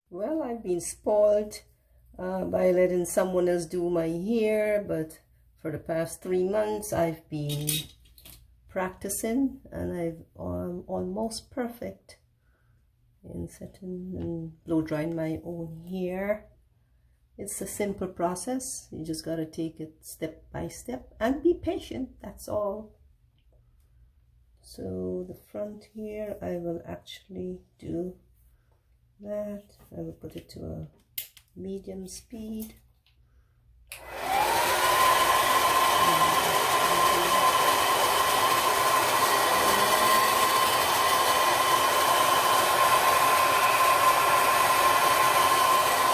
Well, I've been spoiled by letting someone else do my hair, but for the past 3 months I've been practicing, and I'm almost perfect in setting and blow drying my own hair. It's a simple process. You just gotta take it step by step and be patient, that's all. So the front here, I will actually do that. I will put it to a medium speed.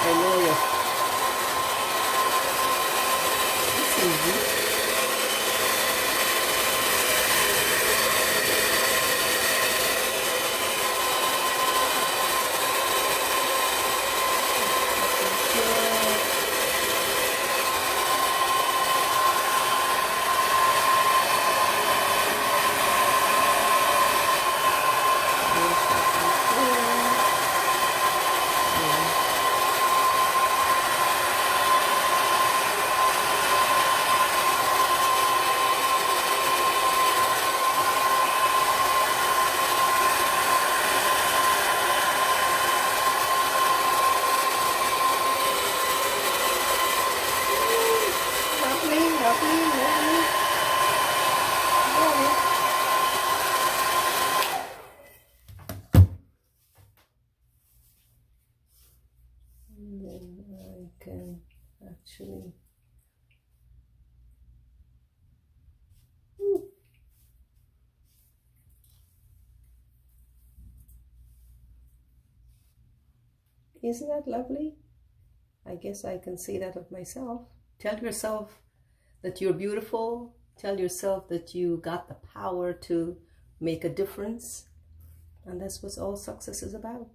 I know it's easy. And then I can actually Isn't that lovely? I guess I can say that of myself. Tell yourself that you're beautiful. Tell yourself that you got the power to make a difference. And that's what all success is about.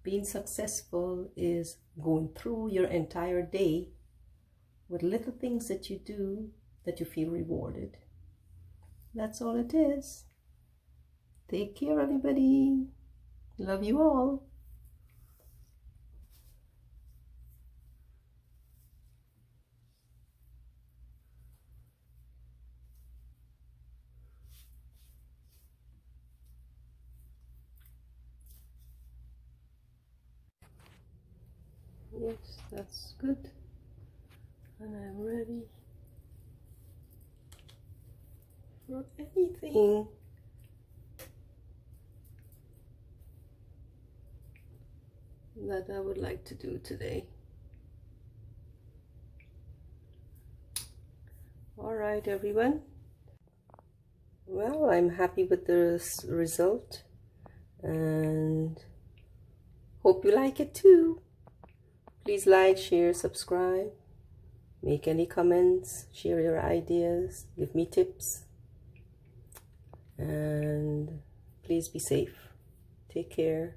Being successful is going through your entire day with little things that you do that you feel rewarded. That's all it is. Take care, everybody. Love you all. Yes, that's good. And I'm ready for anything. That I would like to do today. All right, everyone. Well, I'm happy with the result and hope you like it too. Please like, share, subscribe, make any comments, share your ideas, give me tips, and please be safe. Take care.